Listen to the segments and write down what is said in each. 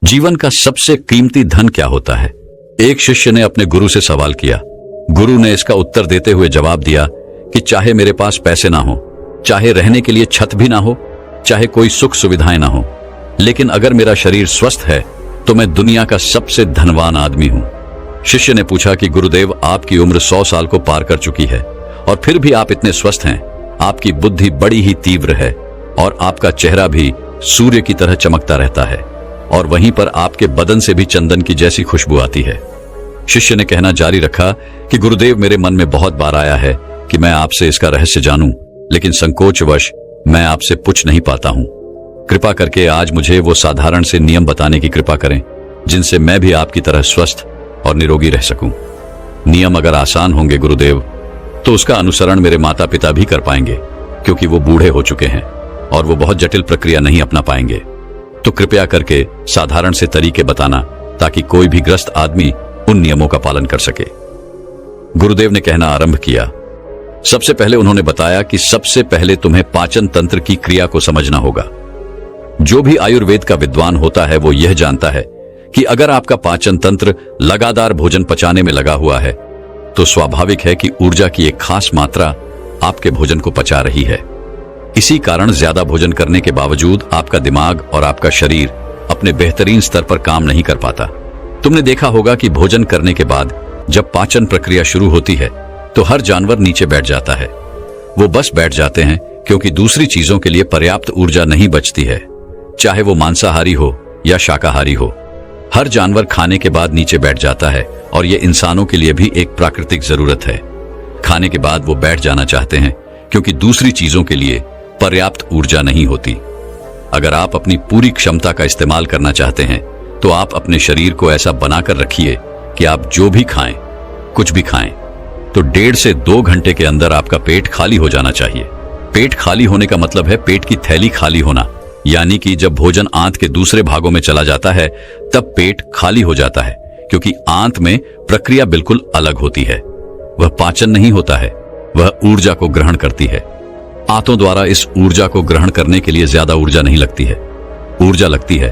जीवन का सबसे कीमती धन क्या होता है? एक शिष्य ने अपने गुरु से सवाल किया। गुरु ने इसका उत्तर देते हुए जवाब दिया कि चाहे मेरे पास पैसे ना हो, चाहे रहने के लिए छत भी ना हो, चाहे कोई सुख सुविधाएं ना हो, लेकिन अगर मेरा शरीर स्वस्थ है तो मैं दुनिया का सबसे धनवान आदमी हूं। शिष्य ने पूछा कि गुरुदेव, आपकी उम्र 100 साल को पार कर चुकी है और फिर भी आप इतने स्वस्थ हैं। आपकी बुद्धि बड़ी ही तीव्र है और आपका चेहरा भी सूर्य की तरह चमकता रहता है और वहीं पर आपके बदन से भी चंदन की जैसी खुशबू आती है। शिष्य ने कहना जारी रखा कि गुरुदेव, मेरे मन में बहुत बार आया है कि मैं आपसे इसका रहस्य जानूं, लेकिन संकोचवश मैं आपसे पूछ नहीं पाता हूं। कृपा करके आज मुझे वो साधारण से नियम बताने की कृपा करें जिनसे मैं भी आपकी तरह स्वस्थ और निरोगी रह सकूं। नियम अगर आसान होंगे गुरुदेव, तो उसका अनुसरण मेरे माता पिता भी कर पाएंगे, क्योंकि वो बूढ़े हो चुके हैं और वो बहुत जटिल प्रक्रिया नहीं अपना पाएंगे। तो कृपया करके साधारण से तरीके बताना ताकि कोई भी ग्रस्त आदमी उन नियमों का पालन कर सके। गुरुदेव ने कहना आरंभ किया। सबसे पहले उन्होंने बताया कि सबसे पहले तुम्हें पाचन तंत्र की क्रिया को समझना होगा। जो भी आयुर्वेद का विद्वान होता है वो यह जानता है कि अगर आपका पाचन तंत्र लगातार भोजन पचाने में लगा हुआ है तो स्वाभाविक है कि ऊर्जा की एक खास मात्रा आपके भोजन को पचा रही है। इसी कारण ज्यादा भोजन करने के बावजूद आपका दिमाग और आपका शरीर अपने बेहतरीन स्तर पर काम नहीं कर पाता। तुमने देखा होगा कि भोजन करने के बाद जब पाचन प्रक्रिया शुरू होती है तो हर जानवर नीचे बैठ जाता है। वो बस बैठ जाते हैं क्योंकि दूसरी चीजों के लिए पर्याप्त ऊर्जा नहीं बचती है, चाहे वो मांसाहारी हो या शाकाहारी हो। हर जानवर खाने के बाद नीचे बैठ जाता है और ये इंसानों के लिए भी एक प्राकृतिक जरूरत है। खाने के बाद वो बैठ जाना चाहते हैं क्योंकि दूसरी चीजों के लिए पर्याप्त ऊर्जा नहीं होती। अगर आप अपनी पूरी क्षमता का इस्तेमाल करना चाहते हैं तो आप अपने शरीर को ऐसा बनाकर रखिए कि आप जो भी खाएं, कुछ भी खाएं, तो 1.5 से 2 घंटे के अंदर आपका पेट खाली हो जाना चाहिए। पेट खाली होने का मतलब है पेट की थैली खाली होना, यानी कि जब भोजन आंत के दूसरे भागों में चला जाता है तब पेट खाली हो जाता है, क्योंकि आंत में प्रक्रिया बिल्कुल अलग होती है। वह पाचन नहीं होता है, वह ऊर्जा को ग्रहण करती है। आंतों द्वारा इस ऊर्जा को ग्रहण करने के लिए ज्यादा ऊर्जा नहीं लगती है, ऊर्जा लगती है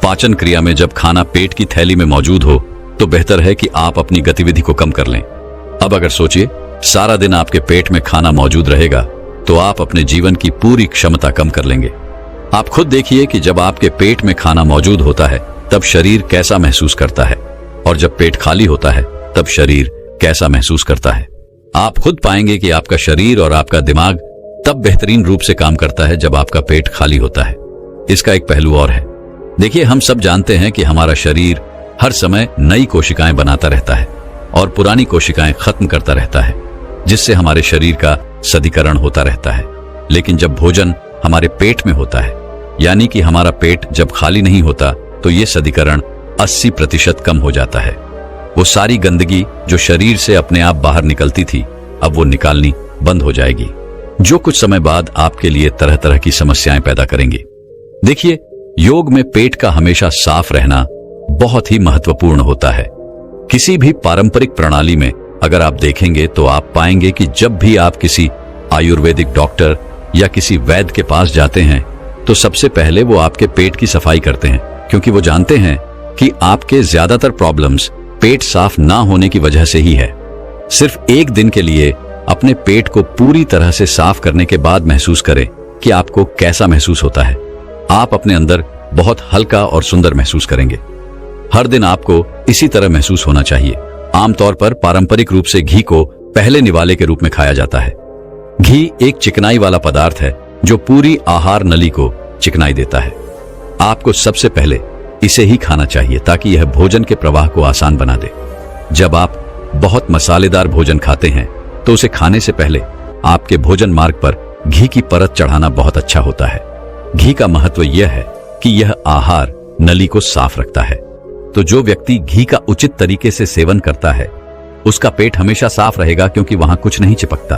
पाचन क्रिया में। जब खाना पेट की थैली में मौजूद हो तो बेहतर है कि आप अपनी गतिविधि को कम कर लें। अब अगर सोचिए, सारा दिन आपके पेट में खाना मौजूद रहेगा तो आप अपने जीवन की पूरी क्षमता कम कर लेंगे। आप खुद देखिए कि जब आपके पेट में खाना मौजूद होता है तब शरीर कैसा महसूस करता है, और जब पेट खाली होता है तब शरीर कैसा महसूस करता है। आप खुद पाएंगे कि आपका शरीर और आपका दिमाग तब बेहतरीन रूप से काम करता है जब आपका पेट खाली होता है। इसका एक पहलू और है। देखिए, हम सब जानते हैं कि हमारा शरीर हर समय नई कोशिकाएं बनाता रहता है और पुरानी कोशिकाएं खत्म करता रहता है, जिससे हमारे शरीर का सदीकरण होता रहता है। लेकिन जब भोजन हमारे पेट में होता है, यानी कि हमारा पेट जब खाली नहीं होता, तो ये सदीकरण 80% कम हो जाता है। वो सारी गंदगी जो शरीर से अपने आप बाहर निकलती थी, अब वो निकालनी बंद हो जाएगी, जो कुछ समय बाद आपके लिए तरह तरह की समस्याएं पैदा करेंगी। देखिए, योग में पेट का हमेशा साफ रहना बहुत ही महत्वपूर्ण होता है। किसी भी पारंपरिक प्रणाली में अगर आप देखेंगे तो आप पाएंगे कि जब भी आप किसी आयुर्वेदिक डॉक्टर या किसी वैद्य के पास जाते हैं तो सबसे पहले वो आपके पेट की सफाई करते हैं, क्योंकि वो जानते हैं कि आपके ज्यादातर प्रॉब्लम्स पेट साफ ना होने की वजह से ही है। सिर्फ एक दिन के लिए अपने पेट को पूरी तरह से साफ करने के बाद महसूस करें कि आपको कैसा महसूस होता है। आप अपने अंदर बहुत हल्का और सुंदर महसूस करेंगे। हर दिन आपको इसी तरह महसूस होना चाहिए। आमतौर पर पारंपरिक रूप से घी को पहले निवाले के रूप में खाया जाता है। घी एक चिकनाई वाला पदार्थ है जो पूरी आहार नली को चिकनाई देता है। आपको सबसे पहले इसे ही खाना चाहिए ताकि यह भोजन के प्रवाह को आसान बना दे। जब आप बहुत मसालेदार भोजन खाते हैं तो उसे खाने से पहले आपके भोजन मार्ग पर घी की परत चढ़ाना बहुत अच्छा होता है। घी का महत्व यह है कि यह आहार नली को साफ रखता है। तो जो व्यक्ति घी का उचित तरीके से सेवन करता है उसका पेट हमेशा साफ रहेगा, क्योंकि वहां कुछ नहीं चिपकता,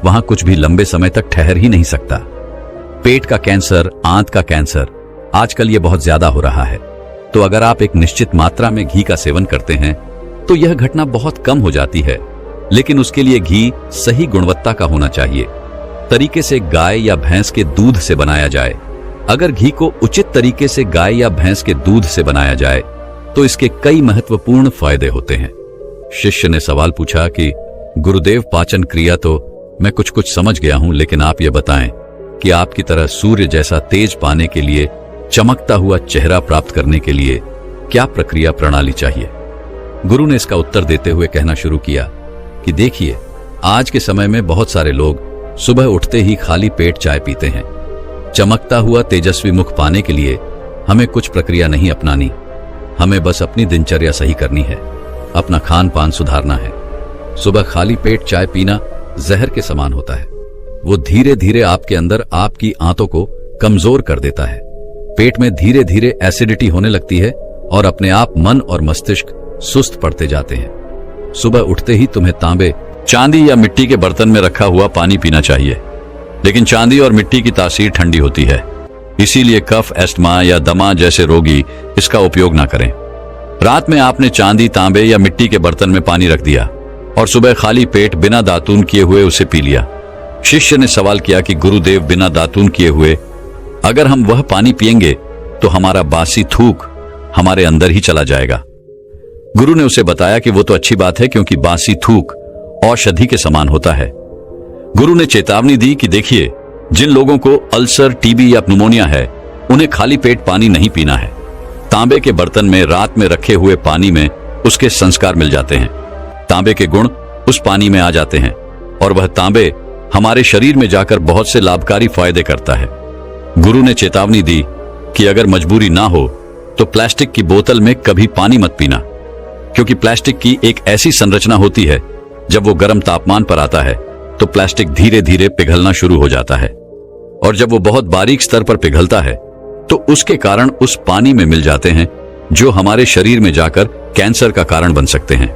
वहां कुछ भी लंबे समय तक ठहर ही नहीं सकता। पेट का कैंसर, आंत का कैंसर आजकल ये बहुत ज्यादा हो रहा है। तो अगर आप एक निश्चित मात्रा में घी का सेवन करते हैं तो यह घटना बहुत कम हो जाती है, लेकिन उसके लिए घी सही गुणवत्ता का होना चाहिए। तरीके से गाय या भैंस के दूध से बनाया जाए अगर घी को उचित तरीके से गाय या भैंस के दूध से बनाया जाए तो इसके कई महत्वपूर्ण फायदे होते हैं। शिष्य ने सवाल पूछा कि गुरुदेव, पाचन क्रिया तो मैं कुछ कुछ समझ गया हूं, लेकिन आप ये बताएं कि आपकी तरह सूर्य जैसा तेज पाने के लिए, चमकता हुआ चेहरा प्राप्त करने के लिए क्या प्रक्रिया प्रणाली चाहिए। गुरु ने इसका उत्तर देते हुए कहना शुरू किया कि देखिए, आज के समय में बहुत सारे लोग सुबह उठते ही खाली पेट चाय पीते हैं। चमकता हुआ तेजस्वी मुख पाने के लिए हमें कुछ प्रक्रिया नहीं अपनानी, हमें बस अपनी दिनचर्या सही करनी है, अपना खान पान सुधारना है। सुबह खाली पेट चाय पीना जहर के समान होता है। वो धीरे धीरे आपके अंदर आपकी आंतों को कमजोर कर देता है। पेट में धीरे धीरे एसिडिटी होने लगती है और अपने आप मन और मस्तिष्क सुस्त पड़ते जाते हैं। सुबह उठते ही तुम्हें तांबे, चांदी या मिट्टी के बर्तन में रखा हुआ पानी पीना चाहिए, लेकिन चांदी और मिट्टी की तासीर ठंडी होती है, इसीलिए कफ, एस्थमा या दमा जैसे रोगी इसका उपयोग ना करें। रात में आपने चांदी, तांबे या मिट्टी के बर्तन में पानी रख दिया और सुबह खाली पेट बिना दातून किए हुए उसे पी लिया। शिष्य ने सवाल किया कि गुरुदेव, बिना दातून किए हुए अगर हम वह पानी पिएंगे तो हमारा बासी थूक हमारे अंदर ही चला जाएगा। गुरु ने उसे बताया कि वो तो अच्छी बात है, क्योंकि बासी थूक औषधि के समान होता है। गुरु ने चेतावनी दी कि देखिए, जिन लोगों को अल्सर, टीबी या न्यूमोनिया है, उन्हें खाली पेट पानी नहीं पीना है। तांबे के बर्तन में रात में रखे हुए पानी में उसके संस्कार मिल जाते हैं। तांबे के गुण उस पानी में आ जाते हैं और वह तांबे हमारे शरीर में जाकर बहुत से लाभकारी फायदे करता है। गुरु ने चेतावनी दी कि अगर मजबूरी ना हो तो प्लास्टिक की बोतल में कभी पानी मत पीना, क्योंकि प्लास्टिक की एक ऐसी संरचना होती है, जब वो गर्म तापमान पर आता है तो प्लास्टिक धीरे धीरे पिघलना शुरू हो जाता है, और जब वो बहुत बारीक स्तर पर पिघलता है तो उसके कारण उस पानी में मिल जाते हैं, जो हमारे शरीर में जाकर कैंसर का कारण बन सकते हैं।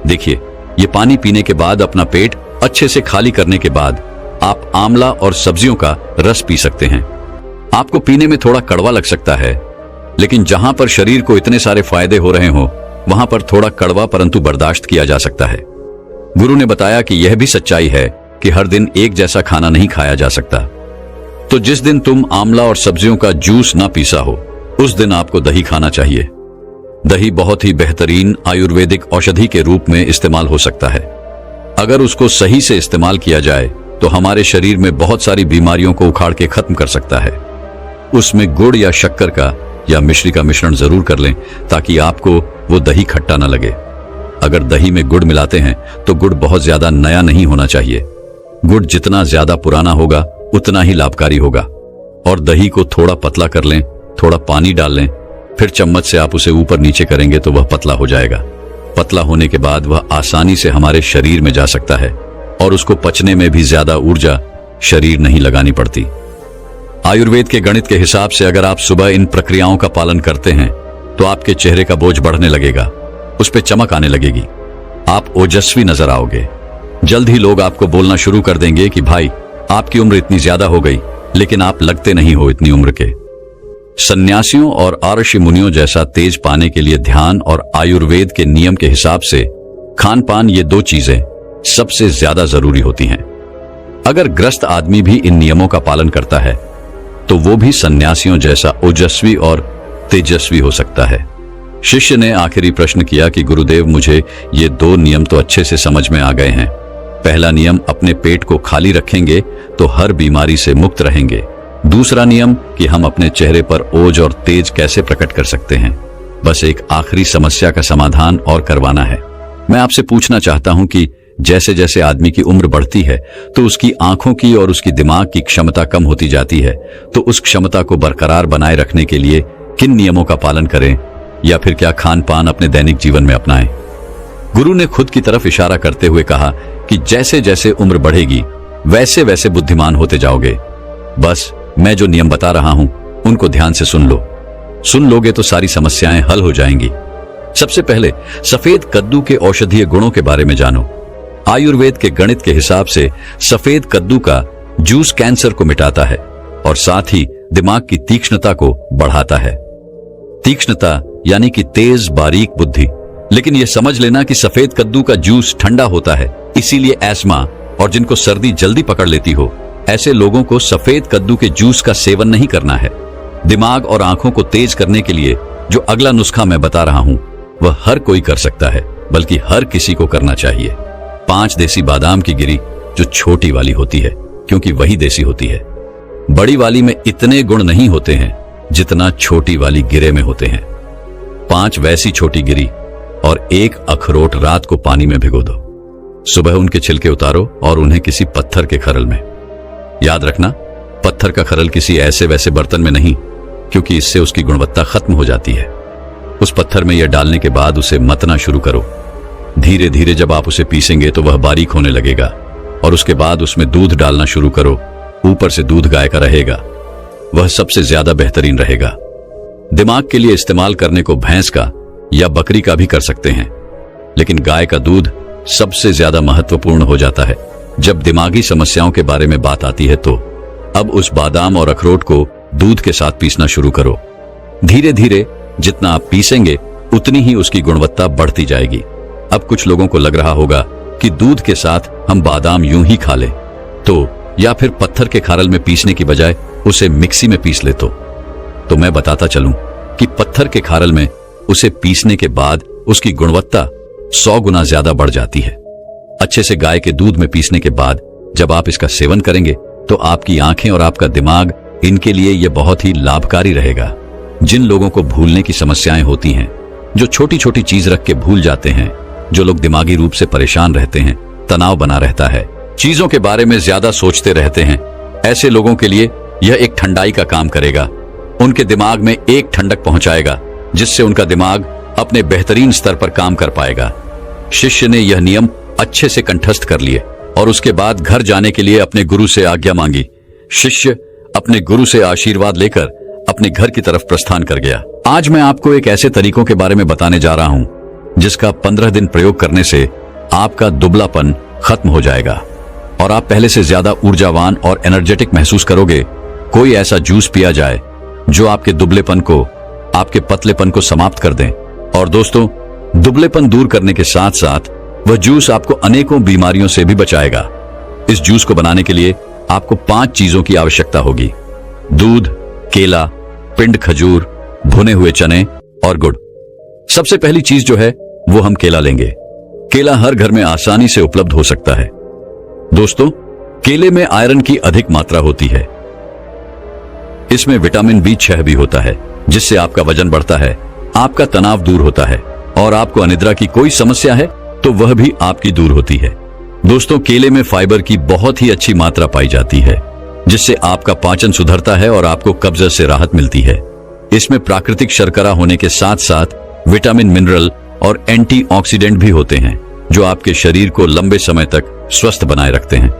देखिए, ये पानी पीने के बाद, अपना पेट अच्छे से खाली करने के बाद, आप आंवला और सब्जियों का रस पी सकते हैं। आपको पीने में थोड़ा कड़वा लग सकता है, लेकिन जहां पर शरीर को इतने सारे फायदे हो रहे हो, वहां पर थोड़ा कड़वा परंतु बर्दाश्त किया जा सकता है। गुरु ने बताया कि यह भी सच्चाई है कि हर दिन एक जैसा खाना नहीं खाया जा सकता। तो जिस दिन तुम आंवला और सब्जियों का जूस ना पीसा हो, उस दिन आपको दही खाना चाहिए। दही बहुत ही बेहतरीन आयुर्वेदिक औषधि के रूप में इस्तेमाल हो सकता है। अगर उसको सही से इस्तेमाल किया जाए तो हमारे शरीर में बहुत सारी बीमारियों को उखाड़ के खत्म कर सकता है। उसमें गुड़ या शक्कर का या मिश्री का मिश्रण जरूर कर लें, ताकि आपको वो दही खट्टा न लगे। अगर दही में गुड़ मिलाते हैं तो गुड़ बहुत ज्यादा नया नहीं होना चाहिए। गुड़ जितना ज्यादा पुराना होगा उतना ही लाभकारी होगा। और दही को थोड़ा पतला कर लें, थोड़ा पानी डाल लें, फिर चम्मच से आप उसे ऊपर नीचे करेंगे तो वह पतला हो जाएगा। पतला होने के बाद वह आसानी से हमारे शरीर में जा सकता है और उसको पचने में भी ज्यादा ऊर्जा शरीर नहीं लगानी पड़ती। आयुर्वेद के गणित के हिसाब से अगर आप सुबह इन प्रक्रियाओं का पालन करते हैं तो आपके चेहरे का बोझ बढ़ने लगेगा, उस पे चमक आने लगेगी, आप ओजस्वी नजर आओगे। जल्द ही लोग आपको बोलना शुरू कर देंगे कि भाई, आपकी उम्र इतनी ज्यादा हो गई, लेकिन आप लगते नहीं हो इतनी उम्र के। सन्यासियों और ऋषि मुनियों जैसा तेज पाने के लिए ध्यान और आयुर्वेद के नियम के हिसाब से खान पान, ये दो चीजें सबसे ज्यादा जरूरी होती हैं। अगर ग्रस्त आदमी भी इन नियमों का पालन करता है तो वो भी सन्यासियों जैसा ओजस्वी और तेजस्वी हो सकता है। शिष्य ने आखिरी प्रश्न किया कि गुरुदेव, मुझे ये दो नियम तो अच्छे से समझ में आ गए हैं। पहला नियम, अपने पेट को खाली रखेंगे तो हर बीमारी से मुक्त रहेंगे। दूसरा नियम कि हम अपने चेहरे पर ओज और तेज कैसे प्रकट कर सकते हैं। बस एक आखिरी समस्या का समाधान और करवाना है। मैं आपसे पूछना चाहता हूं कि जैसे जैसे आदमी की उम्र बढ़ती है तो उसकी आंखों की और उसकी दिमाग की क्षमता कम होती जाती है, तो उस क्षमता को बरकरार बनाए रखने के लिए किन नियमों का पालन करें, या फिर क्या खान पान अपने दैनिक जीवन में अपनाएं। गुरु ने खुद की तरफ इशारा करते हुए कहा कि जैसे जैसे उम्र बढ़ेगी वैसे वैसे बुद्धिमान होते जाओगे। बस मैं जो नियम बता रहा हूं उनको ध्यान से सुन लो। सुन लोगे तो सारी समस्याएं हल हो जाएंगी। सबसे पहले सफेद कद्दू के औषधीय गुणों के बारे में जानो। आयुर्वेद के गणित के हिसाब से सफेद कद्दू का जूस कैंसर को मिटाता है और साथ ही दिमाग की तीक्ष्णता को बढ़ाता है। तीक्ष्णता यानी कि तेज बारीक बुद्धि। लेकिन यह समझ लेना कि सफेद कद्दू का जूस ठंडा होता है, इसीलिए एस्मा और जिनको सर्दी जल्दी पकड़ लेती हो ऐसे लोगों को सफेद कद्दू के जूस का सेवन नहीं करना है। दिमाग और आंखों को तेज करने के लिए जो अगला नुस्खा मैं बता रहा हूं वह हर कोई कर सकता है, बल्कि हर किसी को करना चाहिए। 5 देसी बादाम की गिरी, जो छोटी वाली होती है क्योंकि वही देसी होती है। बड़ी वाली में इतने गुण नहीं होते हैं जितना छोटी वाली गिरे में होते हैं। 5 वैसी छोटी गिरी और 1 अखरोट रात को पानी में भिगो दो। सुबह उनके छिलके उतारो और उन्हें किसी पत्थर के खरल में, याद रखना पत्थर का खरल किसी ऐसे वैसे बर्तन में नहीं, क्योंकि इससे उसकी गुणवत्ता खत्म हो जाती है। उस पत्थर में यह डालने के बाद उसे मतना शुरू करो। धीरे धीरे जब आप उसे पीसेंगे तो वह बारीक होने लगेगा और उसके बाद उसमें दूध डालना शुरू करो। ऊपर से दूध गाय का रहेगा, वह सबसे ज्यादा बेहतरीन रहेगा। दिमाग के लिए इस्तेमाल करने को भैंस का या बकरी का भी कर सकते हैं, लेकिन गाय का दूध सबसे ज्यादा महत्वपूर्ण हो जाता है जब दिमागी समस्याओं के बारे में बात आती है। तो अब उस बादाम और अखरोट को दूध के साथ पीसना शुरू करो। धीरे धीरे जितना आप पीसेंगे उतनी ही उसकी गुणवत्ता बढ़ती जाएगी। अब कुछ लोगों को लग रहा होगा कि दूध के साथ हम बादाम यूं ही खा लें, तो या फिर पत्थर के खारल में पीसने की बजाय उसे मिक्सी में पीस ले। तो मैं बताता चलूं कि पत्थर के खारल में उसे पीसने के बाद उसकी गुणवत्ता 100 गुना ज्यादा बढ़ जाती है। अच्छे से गाय के दूध में पीसने के बाद जब आप इसका सेवन करेंगे तो आपकी आंखें और आपका दिमाग, इनके लिए यह बहुत ही लाभकारी रहेगा। जिन लोगों को भूलने की समस्याएं होती हैं, जो छोटी छोटी चीज रख के भूल जाते हैं, जो लोग दिमागी रूप से परेशान रहते हैं, तनाव बना रहता है, चीजों के बारे में ज्यादा सोचते रहते हैं, ऐसे लोगों के लिए यह एक ठंडाई का काम करेगा। उनके दिमाग में एक ठंडक पहुंचाएगा जिससे उनका दिमाग अपने बेहतरीन स्तर पर काम कर पाएगा। शिष्य ने यह नियम अच्छे से कंठस्थ कर लिए और उसके बाद घर जाने के लिए अपने गुरु से आज्ञा मांगी। शिष्य अपने गुरु से आशीर्वाद लेकर अपने घर की तरफ प्रस्थान कर गया। आज मैं आपको एक ऐसे तरीकों के बारे में बताने जा रहा हूं जिसका 15 दिन प्रयोग करने से आपका दुबलापन खत्म हो जाएगा और आप पहले से ज्यादा ऊर्जावान और एनर्जेटिक महसूस करोगे। कोई ऐसा जूस पिया जाए जो आपके दुबलेपन को, आपके पतलेपन को समाप्त कर दें। और दोस्तों, दुबलेपन दूर करने के साथ साथ वह जूस आपको अनेकों बीमारियों से भी बचाएगा। इस जूस को बनाने के लिए आपको 5 चीजों की आवश्यकता होगी: दूध, केला, पिंड खजूर, भुने हुए चने और गुड़। सबसे पहली चीज जो है वो हम केला लेंगे। केला हर घर में आसानी से उपलब्ध हो सकता है। दोस्तों, केले में आयरन की अधिक मात्रा होती है। इसमें विटामिन B6 भी होता है जिससे आपका वजन बढ़ता है, आपका तनाव दूर होता है और आपको अनिद्रा की कोई समस्या है तो वह भी आपकी दूर होती है। दोस्तों, केले में फाइबर की बहुत ही अच्छी मात्रा पाई जाती है जिससे आपका पाचन सुधरता है और आपको कब्ज से राहत मिलती है। इसमें प्राकृतिक शर्करा होने के साथ साथ विटामिन, मिनरल और एंटीऑक्सीडेंट भी होते हैं जो आपके शरीर को लंबे समय तक स्वस्थ बनाए रखते हैं।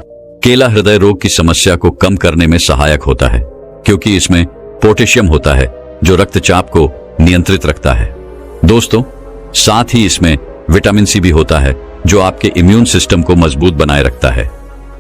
केला हृदय रोग की समस्या को कम करने में सहायक होता है क्योंकि इसमें पोटेशियम होता है जो रक्तचाप को नियंत्रित रखता है। दोस्तों, साथ ही इसमें विटामिन C भी होता है जो आपके इम्यून सिस्टम को मजबूत बनाए रखता है।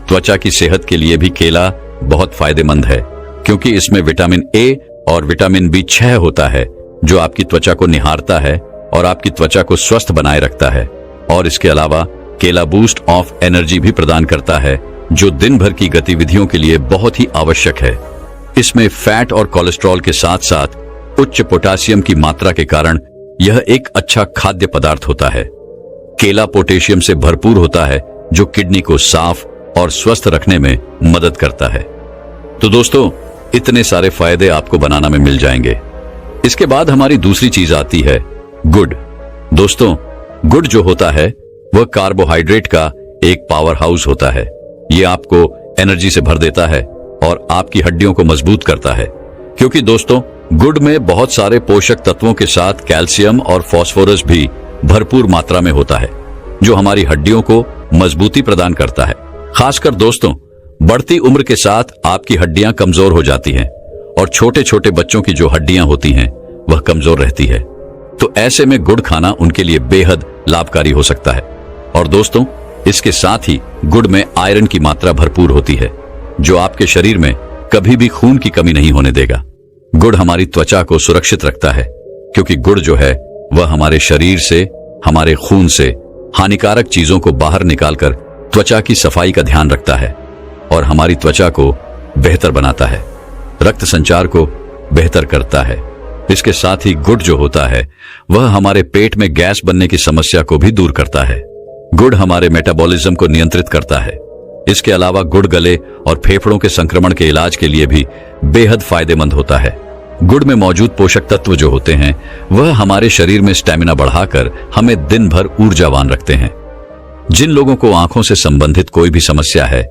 त्वचा की सेहत के लिए भी केला बहुत फायदेमंद है क्योंकि इसमें विटामिन A और विटामिन B6 होता है जो आपकी त्वचा को निहारता है और आपकी त्वचा को स्वस्थ बनाए रखता है। और इसके अलावा केला बूस्ट ऑफ एनर्जी भी प्रदान करता है जो दिन भर की गतिविधियों के लिए बहुत ही आवश्यक है। इसमें फैट और कोलेस्ट्रॉल के साथ साथ उच्च पोटेशियम की मात्रा के कारण यह एक अच्छा खाद्य पदार्थ होता है। केला पोटेशियम से भरपूर होता है जो किडनी को साफ और स्वस्थ रखने में मदद करता है। तो दोस्तों, इतने सारे फायदे आपको बनाना में मिल जाएंगे। इसके बाद हमारी दूसरी चीज आती है गुड़। दोस्तों, गुड़ जो होता है वह कार्बोहाइड्रेट का एक पावर हाउस होता है। ये आपको एनर्जी से भर देता है और आपकी हड्डियों को मजबूत करता है क्योंकि दोस्तों, गुड़ में बहुत सारे पोषक तत्वों के साथ कैल्शियम और फास्फोरस भी भरपूर मात्रा में होता है जो हमारी हड्डियों को मजबूती प्रदान करता है। खासकर दोस्तों, बढ़ती उम्र के साथ आपकी हड्डियां कमजोर हो जाती हैं और छोटे छोटे बच्चों की जो हड्डियां होती हैं वह कमजोर रहती है। तो ऐसे में गुड़ खाना उनके लिए बेहद लाभकारी हो सकता है। और दोस्तों, इसके साथ ही गुड़ में आयरन की मात्रा भरपूर होती है जो आपके शरीर में कभी भी खून की कमी नहीं होने देगा। गुड़ हमारी त्वचा को सुरक्षित रखता है क्योंकि गुड़ जो है वह हमारे शरीर से, हमारे खून से हानिकारक चीजों को बाहर निकालकर त्वचा की सफाई का ध्यान रखता है और हमारी त्वचा को बेहतर बनाता है, रक्त संचार को बेहतर करता है। इसके साथ ही गुड़ जो होता है वह हमारे पेट में गैस बनने की समस्या को भी दूर करता है। गुड़ हमारे मेटाबॉलिज्म को नियंत्रित करता है। इसके अलावा गुड़ गले और फेफड़ों के संक्रमण के इलाज के लिए भी बेहद फायदेमंद होता है। गुड़ में मौजूद पोषक तत्व जो होते हैं वह हमारे शरीर में स्टैमिना बढ़ाकर हमें दिन भर ऊर्जावान रखते हैं। जिन लोगों को आंखों से संबंधित कोई भी समस्या है,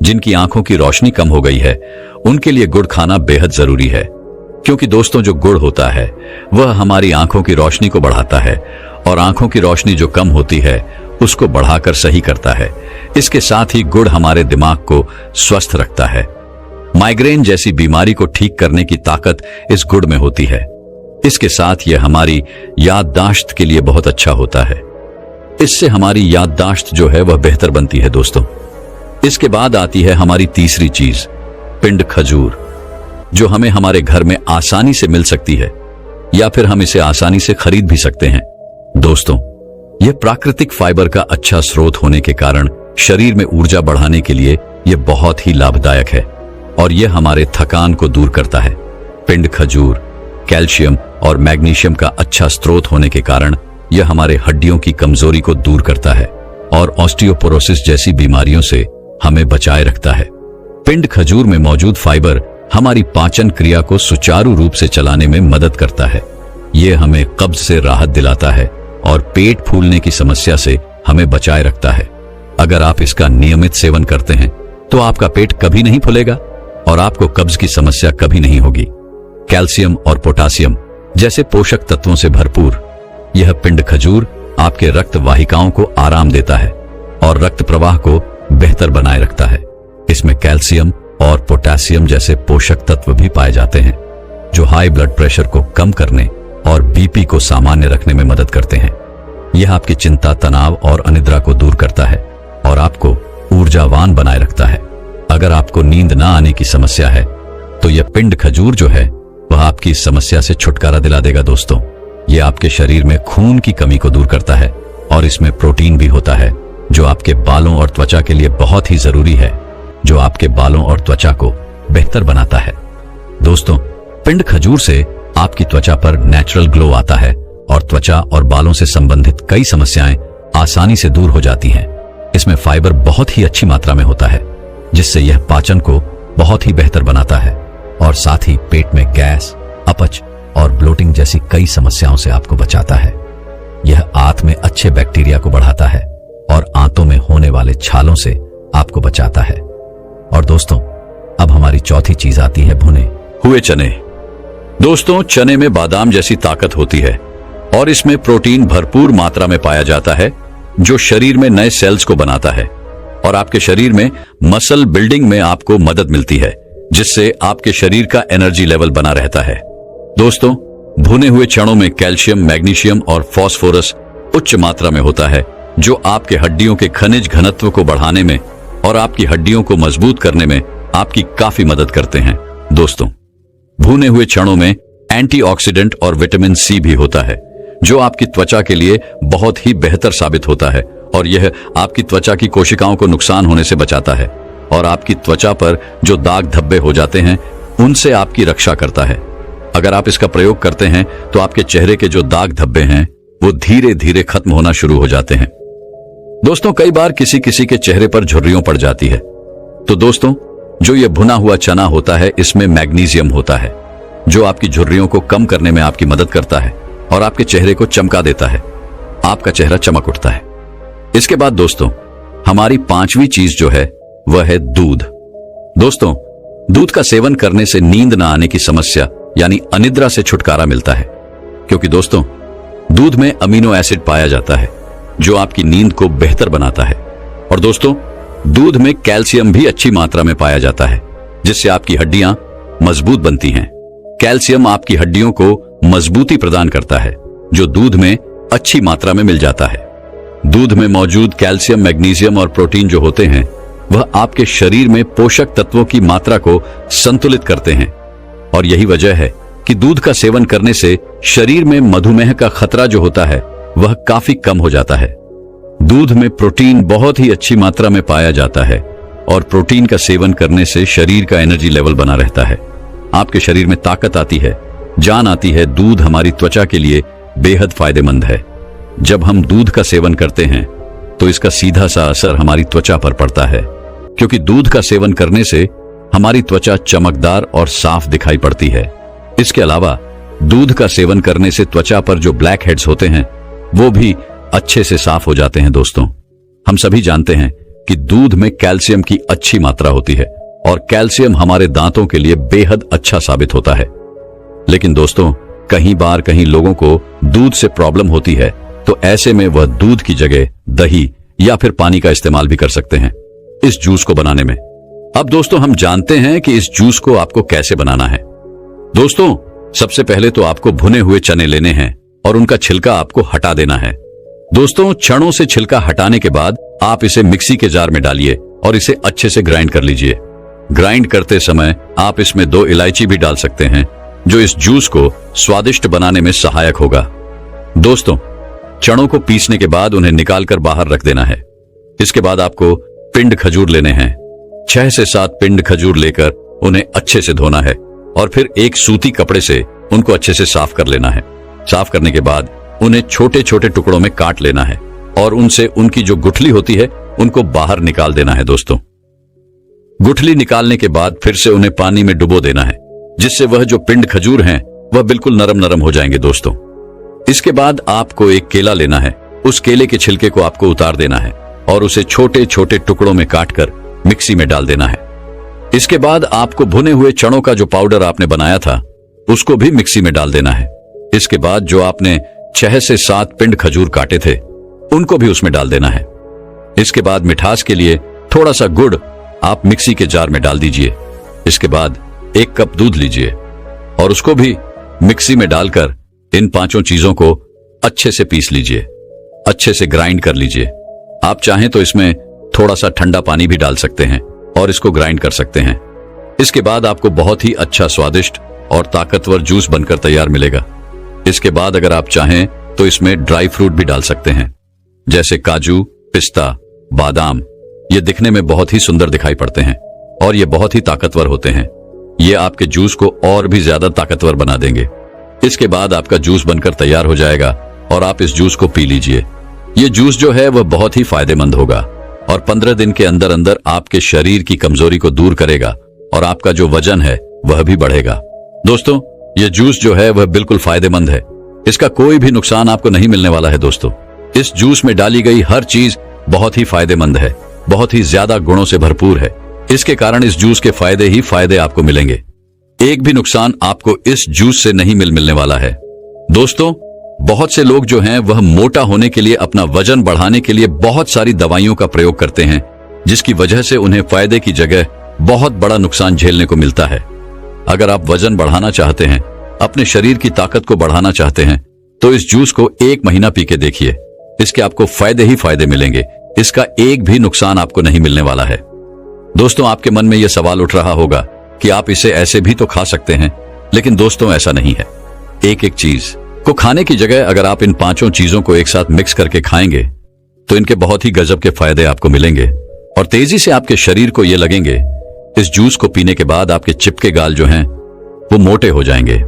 जिनकी आंखों की रोशनी कम हो गई है, उनके लिए गुड़ खाना बेहद जरूरी है। क्योंकि दोस्तों जो गुड़ होता है वह हमारी आंखों की रोशनी को बढ़ाता है और आंखों की रोशनी जो कम होती है उसको बढ़ाकर सही करता है। इसके साथ ही गुड़ हमारे दिमाग को स्वस्थ रखता है। माइग्रेन जैसी बीमारी को ठीक करने की ताकत इस गुड़ में होती है। इसके साथ यह हमारी याददाश्त के लिए बहुत अच्छा होता है। इससे हमारी याददाश्त जो है वह बेहतर बनती है दोस्तों। इसके बाद आती है हमारी तीसरी चीज, पिंड खजूर, जो हमें हमारे घर में आसानी से मिल सकती है या फिर हम इसे आसानी से खरीद भी सकते हैं। दोस्तों, यह प्राकृतिक फाइबर का अच्छा स्रोत होने के कारण शरीर में ऊर्जा बढ़ाने के लिए यह बहुत ही लाभदायक है और यह हमारे थकान को दूर करता है। पिंड खजूर कैल्शियम और मैग्नीशियम का अच्छा स्रोत होने के कारण यह हमारे हड्डियों की कमजोरी को दूर करता है और ऑस्टियोपोरोसिस जैसी बीमारियों से हमें बचाए रखता है। पिंड खजूर में मौजूद फाइबर हमारी पाचन क्रिया को सुचारू रूप से चलाने में मदद करता है। यह हमें कब्ज से राहत दिलाता है और पेट फूलने की समस्या से हमें बचाए रखता है। अगर आप इसका नियमित सेवन करते हैं तो आपका पेट कभी नहीं फूलेगा और आपको कब्ज की समस्या कभी नहीं होगी। कैल्शियम और पोटासियम जैसे पोषक तत्वों से भरपूर यह पिंड खजूर आपके रक्त वाहिकाओं को आराम देता है और रक्त प्रवाह को बेहतर बनाए रखता है। इसमें कैल्शियम और पोटेशियम जैसे पोषक तत्व भी पाए जाते हैं जो हाई ब्लड प्रेशर को कम करने और बीपी को सामान्य रखने में मदद करते हैं। यह आपकी चिंता, तनाव और अनिद्रा को दूर करता है और आपको ऊर्जावान बनाए रखता है। अगर आपको नींद ना आने की समस्या है तो यह पिंड खजूर जो है वह आपकी इस समस्या से छुटकारा दिला देगा दोस्तों। यह आपके शरीर में खून की कमी को दूर करता है और इसमें प्रोटीन भी होता है जो आपके बालों और त्वचा के लिए बहुत ही जरूरी है, जो आपके बालों और त्वचा को बेहतर बनाता है। दोस्तों, पिंड खजूर से आपकी त्वचा पर नेचुरल ग्लो आता है और त्वचा और बालों से संबंधित कई समस्याएं आसानी से दूर हो जाती हैं। इसमें फाइबर बहुत ही अच्छी मात्रा में होता है जिससे यह पाचन को बहुत ही बेहतर बनाता है और साथ ही पेट में गैस, अपच और ब्लोटिंग जैसी कई समस्याओं से आपको बचाता है। यह आंत में अच्छे बैक्टीरिया को बढ़ाता है और आंतों में होने वाले छालों से आपको बचाता है। और दोस्तों, अब हमारी चौथी चीज आती है भुने हुए चने। दोस्तों, चने में बादाम जैसी ताकत होती है और इसमें प्रोटीन भरपूर मात्रा में पाया जाता है जो शरीर में नए सेल्स को बनाता है और आपके शरीर में मसल बिल्डिंग में आपको मदद मिलती है जिससे आपके शरीर का एनर्जी लेवल बना रहता है। दोस्तों, भुने हुए चनों में कैल्शियम, मैग्नीशियम और फास्फोरस उच्च मात्रा में होता है जो आपके हड्डियों के खनिज घनत्व को बढ़ाने में और आपकी हड्डियों को मजबूत करने में आपकी काफी मदद करते हैं। दोस्तों, भुने हुए चनों में एंटीऑक्सीडेंट और विटामिन सी भी होता है जो आपकी त्वचा के लिए बहुत ही बेहतर साबित होता है और यह आपकी त्वचा की कोशिकाओं को नुकसान होने से बचाता है और आपकी त्वचा पर जो दाग धब्बे हो जाते हैं उनसे आपकी रक्षा करता है। अगर आप इसका प्रयोग करते हैं तो आपके चेहरे के जो दाग धब्बे हैं वो धीरे धीरे खत्म होना शुरू हो जाते हैं। दोस्तों, कई बार किसी किसी के चेहरे पर झुर्रियों पड़ जाती है, तो दोस्तों जो ये भुना हुआ चना होता है इसमें मैग्नीशियम होता है जो आपकी झुर्रियों को कम करने में आपकी मदद करता है और आपके चेहरे को चमका देता है। आपका चेहरा चमक उठता है। इसके बाद दोस्तों, हमारी पांचवी चीज जो है वह है दूध। दोस्तों, दूध का सेवन करने से नींद न आने की समस्या यानी अनिद्रा से छुटकारा मिलता है क्योंकि दोस्तों दूध में अमीनो एसिड पाया जाता है जो आपकी नींद को बेहतर बनाता है। और दोस्तों, दूध में कैल्शियम भी अच्छी मात्रा में पाया जाता है जिससे आपकी हड्डियां मजबूत बनती हैं। कैल्शियम आपकी हड्डियों को मजबूती प्रदान करता है जो दूध में अच्छी मात्रा में मिल जाता है। दूध में मौजूद कैल्शियम, मैग्नीशियम और प्रोटीन जो होते हैं वह आपके शरीर में पोषक तत्वों की मात्रा को संतुलित करते हैं और यही वजह है कि दूध का सेवन करने से शरीर में मधुमेह का खतरा जो होता है वह काफी कम हो जाता है। दूध में प्रोटीन बहुत ही अच्छी मात्रा में पाया जाता है और प्रोटीन का सेवन करने से शरीर का एनर्जी लेवल बना रहता है, आपके शरीर में ताकत आती है, जान आती है। दूध हमारी त्वचा के लिए बेहद फायदेमंद है। जब हम दूध का सेवन करते हैं तो इसका सीधा सा असर हमारी त्वचा पर पड़ता है, क्योंकि दूध का सेवन करने से हमारी त्वचा चमकदार और साफ दिखाई पड़ती है। इसके अलावा दूध का सेवन करने से त्वचा पर जो ब्लैक हेड्स होते हैं वो भी अच्छे से साफ हो जाते हैं। दोस्तों, हम सभी जानते हैं कि दूध में कैल्शियम की अच्छी मात्रा होती है और कैल्शियम हमारे दांतों के लिए बेहद अच्छा साबित होता है। लेकिन दोस्तों, कहीं लोगों को दूध से प्रॉब्लम होती है, तो ऐसे में वह दूध की जगह दही या फिर पानी का इस्तेमाल भी कर सकते हैं इस जूस को बनाने में। अब दोस्तों, हम जानते हैं कि इस जूस को आपको कैसे बनाना है। दोस्तों, सबसे पहले तो आपको भुने हुए चने लेने हैं और उनका छिलका आपको हटा देना है। दोस्तों, चनों से छिलका हटाने के बाद आप इसे मिक्सी के जार में डालिए और इसे अच्छे से ग्राइंड कर लीजिए। ग्राइंड करते समय आप इसमें 2 इलायची भी डाल सकते हैं, जो इस जूस को स्वादिष्ट बनाने में सहायक होगा। दोस्तों, चनों को पीसने के बाद उन्हें निकालकर बाहर रख देना है। इसके बाद आपको पिंड खजूर लेने हैं। 6 से 7 पिंड खजूर लेकर उन्हें अच्छे से धोना है और फिर एक सूती कपड़े से उनको अच्छे से साफ कर लेना है। साफ करने के बाद उन्हें छोटे छोटे टुकड़ों में काट लेना है और उनसे उनकी जो गुठली होती है उनको बाहर निकाल देना है। दोस्तों, गुठली निकालने के बाद फिर से उन्हें पानी में डुबो देना है, जिससे वह जो पिंड खजूर हैं वह बिल्कुल नरम नरम हो जाएंगे। दोस्तों, इसके बाद आपको एक केला लेना है। उस केले के छिलके को आपको उतार देना है और उसे छोटे छोटे टुकड़ों में काटकर मिक्सी में डाल देना है। इसके बाद आपको भुने हुए चनों का जो पाउडर आपने बनाया था उसको भी मिक्सी में डाल देना है। इसके बाद जो आपने 6 से 7 पिंड खजूर काटे थे उनको भी उसमें डाल देना है। इसके बाद मिठास के लिए थोड़ा सा गुड़ आप मिक्सी के जार में डाल दीजिए। इसके बाद 1 कप दूध लीजिए और उसको भी मिक्सी में डालकर इन 5 चीजों को अच्छे से पीस लीजिए, अच्छे से ग्राइंड कर लीजिए। आप चाहें तो इसमें थोड़ा सा ठंडा पानी भी डाल सकते हैं और इसको ग्राइंड कर सकते हैं। इसके बाद आपको बहुत ही अच्छा, स्वादिष्ट और ताकतवर जूस बनकर तैयार मिलेगा। इसके बाद अगर आप चाहें तो इसमें ड्राई फ्रूट भी डाल सकते हैं, जैसे काजू, पिस्ता, बादाम। ये दिखने में बहुत ही सुंदर दिखाई पड़ते हैं और ये बहुत ही ताकतवर होते हैं। ये आपके जूस को और भी ज्यादा ताकतवर बना देंगे। इसके बाद आपका जूस बनकर तैयार हो जाएगा और आप इस जूस को पी लीजिए। ये जूस जो है वह बहुत ही फायदेमंद होगा और 15 दिन के अंदर अंदर आपके शरीर की कमजोरी को दूर करेगा और आपका जो वजन है वह भी बढ़ेगा। दोस्तों, ये जूस जो है वह बिल्कुल फायदेमंद है। इसका कोई भी नुकसान आपको नहीं मिलने वाला है। दोस्तों, इस जूस में डाली गई हर चीज बहुत ही फायदेमंद है, बहुत ही ज्यादा गुणों से भरपूर है। इसके कारण इस जूस के फायदे ही फायदे आपको मिलेंगे। एक भी नुकसान आपको इस जूस से नहीं मिलने वाला है। दोस्तों, बहुत से लोग जो हैं वह मोटा होने के लिए, अपना वजन बढ़ाने के लिए बहुत सारी दवाइयों का प्रयोग करते हैं, जिसकी वजह से उन्हें फायदे की जगह बहुत बड़ा नुकसान झेलने को मिलता है। अगर आप वजन बढ़ाना चाहते हैं, अपने शरीर की ताकत को बढ़ाना चाहते हैं, तो इस जूस को 1 महीना पी के देखिए। इसके आपको फायदे ही फायदे मिलेंगे। इसका एक भी नुकसान आपको नहीं मिलने वाला है। दोस्तों, आपके मन में यह सवाल उठ रहा होगा कि आप इसे ऐसे भी तो खा सकते हैं, लेकिन दोस्तों ऐसा नहीं है। एक एक चीज को खाने की जगह अगर आप इन 5 चीजों को एक साथ मिक्स करके खाएंगे तो इनके बहुत ही गजब के फायदे आपको मिलेंगे और तेजी से आपके शरीर को ये लगेंगे। इस जूस को पीने के बाद आपके चिपके गाल जो हैं वो मोटे हो जाएंगे।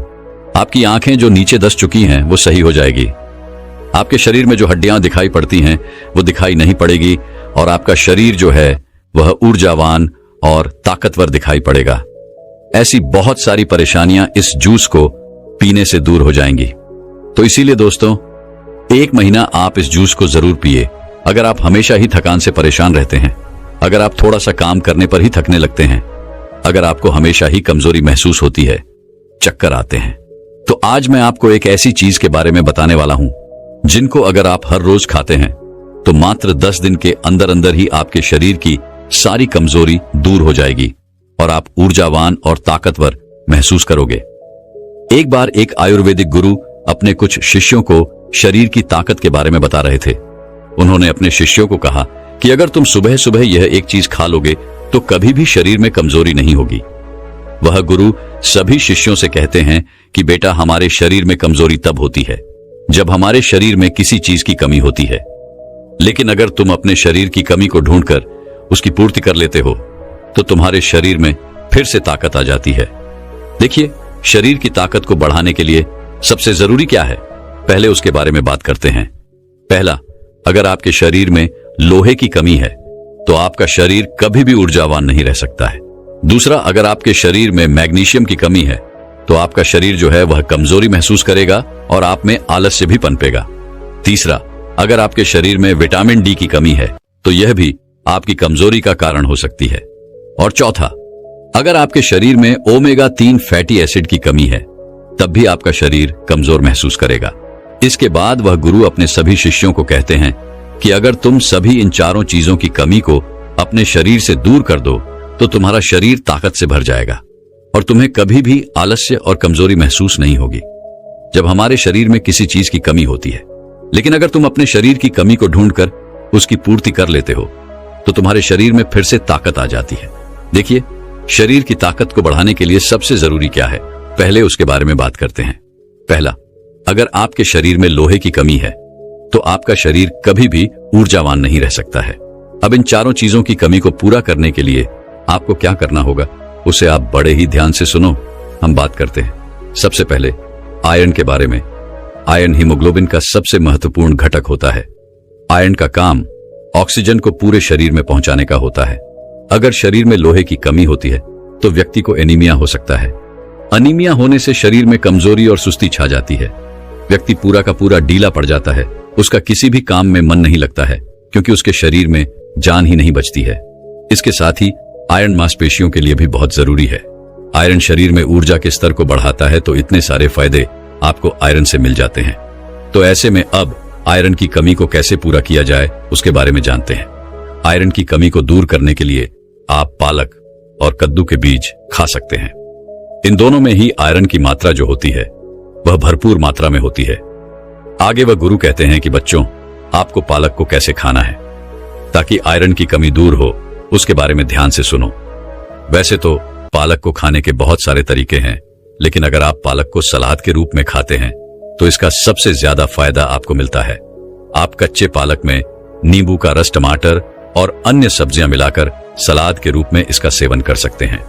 आपकी आंखें जो नीचे दस चुकी हैं वो सही हो जाएगी। आपके शरीर में जो हड्डियां दिखाई पड़ती हैं वो दिखाई नहीं पड़ेगी और आपका शरीर जो है वह ऊर्जावान और ताकतवर दिखाई पड़ेगा। ऐसी बहुत सारी परेशानियां इस जूस को पीने से दूर हो जाएंगी। तो इसीलिए दोस्तों, 1 महीना आप इस जूस को जरूर पिए। अगर आप हमेशा ही थकान से परेशान रहते हैं, अगर आप थोड़ा सा काम करने पर ही थकने लगते हैं, अगर आपको हमेशा ही कमजोरी महसूस होती है, चक्कर आते हैं, तो आज मैं आपको एक ऐसी चीज के बारे में बताने वाला हूं जिनको अगर आप हर रोज खाते हैं तो मात्र 10 दिन के अंदर अंदर ही आपके शरीर की सारी कमजोरी दूर हो जाएगी और आप ऊर्जावान और ताकतवर महसूस करोगे। एक बार एक आयुर्वेदिक गुरु अपने कुछ शिष्यों को शरीर की ताकत के बारे में बता रहे थे। उन्होंने अपने शिष्यों को कहा कि अगर तुम सुबह सुबह यह एक चीज खा लोगे तो कभी भी शरीर में कमजोरी नहीं होगी। वह गुरु सभी शिष्यों से कहते हैं कि बेटा, हमारे शरीर में कमजोरी तब होती है जब हमारे शरीर में किसी चीज की कमी होती है, लेकिन अगर तुम अपने शरीर की कमी को ढूंढकर उसकी पूर्ति कर लेते हो तो तुम्हारे शरीर में फिर से ताकत आ जाती है। देखिए, शरीर की ताकत को बढ़ाने के लिए सबसे जरूरी क्या है, पहले उसके बारे में बात करते हैं। पहला, अगर आपके शरीर में लोहे की कमी है तो आपका शरीर कभी भी ऊर्जावान नहीं रह सकता है। दूसरा, अगर आपके शरीर में मैग्नीशियम की कमी है तो आपका शरीर जो है वह कमजोरी महसूस करेगा और आप में आलस्य भी पनपेगा। तीसरा, अगर आपके शरीर में विटामिन डी की कमी है तो यह भी आपकी कमजोरी का कारण हो सकती है। और चौथा, अगर आपके शरीर में ओमेगा 3 फैटी एसिड की कमी है तब भी आपका शरीर कमजोर महसूस करेगा। इसके बाद वह गुरु अपने सभी शिष्यों को कहते हैं कि अगर तुम सभी इन चारों चीजों की कमी को अपने शरीर से दूर कर दो तो तुम्हारा शरीर ताकत से भर जाएगा और तुम्हें कभी भी आलस्य और कमजोरी महसूस नहीं होगी। जब हमारे शरीर में किसी चीज की कमी होती है, लेकिन अगर तुम अपने शरीर की कमी को ढूंढकर उसकी पूर्ति कर लेते हो तो तुम्हारे शरीर में फिर से ताकत आ जाती है। देखिए, शरीर की ताकत को बढ़ाने के लिए सबसे जरूरी क्या है, पहले उसके बारे में बात करते हैं। पहला, अगर आपके शरीर में लोहे की कमी है तो आपका शरीर कभी भी ऊर्जावान नहीं रह सकता है। अब इन चारों चीजों की कमी को पूरा करने के लिए आपको क्या करना होगा, उसे आप बड़े ही ध्यान से सुनो। हम बात करते हैं सबसे पहले आयरन के बारे में। आयरन हीमोग्लोबिन का सबसे महत्वपूर्ण घटक होता है। आयरन का काम ऑक्सीजन को पूरे शरीर में पहुंचाने का होता है। अगर शरीर में लोहे की कमी होती है तो व्यक्ति को एनीमिया हो सकता है। अनीमिया होने से शरीर में कमजोरी और सुस्ती छा जाती है। व्यक्ति पूरा का पूरा ढीला पड़ जाता है। उसका किसी भी काम में मन नहीं लगता है क्योंकि उसके शरीर में जान ही नहीं बचती है। इसके साथ ही आयरन मांसपेशियों के लिए भी बहुत जरूरी है। आयरन शरीर में ऊर्जा के स्तर को बढ़ाता है, तो इतने सारे फायदे आपको आयरन से मिल जाते हैं। तो ऐसे में अब आयरन की कमी को कैसे पूरा किया जाए उसके बारे में जानते हैं। आयरन की कमी को दूर करने के लिए आप पालक और कद्दू के बीज खा सकते हैं। इन दोनों में ही आयरन की मात्रा जो होती है वह भरपूर मात्रा में होती है। आगे वह गुरु कहते हैं कि बच्चों, आपको पालक को कैसे खाना है ताकि आयरन की कमी दूर हो, उसके बारे में ध्यान से सुनो। वैसे तो पालक को खाने के बहुत सारे तरीके हैं, लेकिन अगर आप पालक को सलाद के रूप में खाते हैं तो इसका सबसे ज्यादा फायदा आपको मिलता है। आप कच्चे पालक में नींबू का रस, टमाटर और अन्य सब्जियां मिलाकर सलाद के रूप में इसका सेवन कर सकते हैं।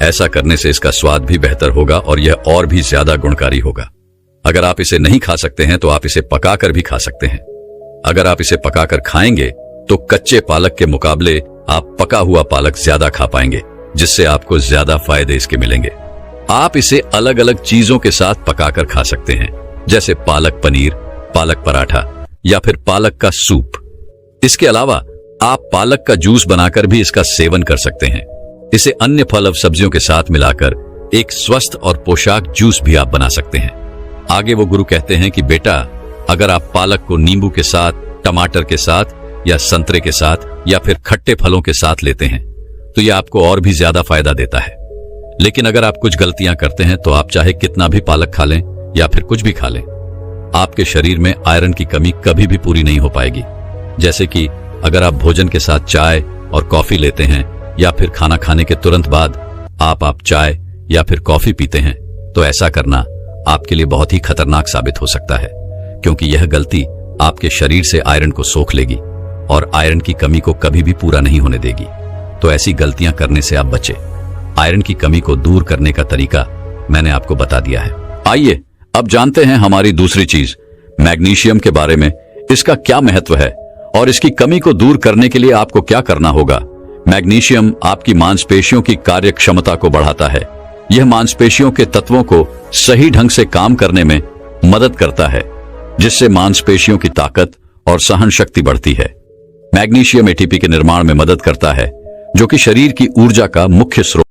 ऐसा करने से इसका स्वाद भी बेहतर होगा और यह और भी ज्यादा गुणकारी होगा। अगर आप इसे नहीं खा सकते हैं तो आप इसे पकाकर भी खा सकते हैं। अगर आप इसे पकाकर खाएंगे तो कच्चे पालक के मुकाबले आप पका हुआ पालक ज्यादा खा पाएंगे, जिससे आपको ज्यादा फायदे इसके मिलेंगे। आप इसे अलग अलग चीजों के साथ पकाकर खा सकते हैं, जैसे पालक पनीर, पालक पराठा या फिर पालक का सूप। इसके अलावा आप पालक का जूस बनाकर भी इसका सेवन कर सकते हैं। इसे अन्य फल और सब्जियों के साथ मिलाकर एक स्वस्थ और पोषक जूस भी आप बना सकते हैं। आगे वो गुरु कहते हैं कि बेटा, अगर आप पालक को नींबू के साथ, टमाटर के साथ या संतरे के साथ या फिर खट्टे फलों के साथ लेते हैं तो यह आपको और भी ज्यादा फायदा देता है। लेकिन अगर आप कुछ गलतियां करते हैं तो आप चाहे कितना भी पालक खा लें या फिर कुछ भी खा लें, आपके शरीर में आयरन की कमी कभी भी पूरी नहीं हो पाएगी। जैसे कि अगर आप भोजन के साथ चाय और कॉफी लेते हैं या फिर खाना खाने के तुरंत बाद आप चाय या फिर कॉफी पीते हैं, तो ऐसा करना आपके लिए बहुत ही खतरनाक साबित हो सकता है, क्योंकि यह गलती आपके शरीर से आयरन को सोख लेगी और आयरन की कमी को कभी भी पूरा नहीं होने देगी। तो ऐसी गलतियां करने से आप बचें। आयरन की कमी को दूर करने का तरीका मैंने आपको बता दिया है। आइए अब जानते हैं हमारी दूसरी चीज, मैग्नीशियम के बारे में। इसका क्या महत्व है और इसकी कमी को दूर करने के लिए आपको क्या करना होगा। मैग्नीशियम आपकी मांसपेशियों की कार्य क्षमता को बढ़ाता है। यह मांसपेशियों के तत्वों को सही ढंग से काम करने में मदद करता है, जिससे मांसपेशियों की ताकत और सहन शक्ति बढ़ती है। मैग्नीशियम एटीपी के निर्माण में मदद करता है, जो कि शरीर की ऊर्जा का मुख्य स्रोत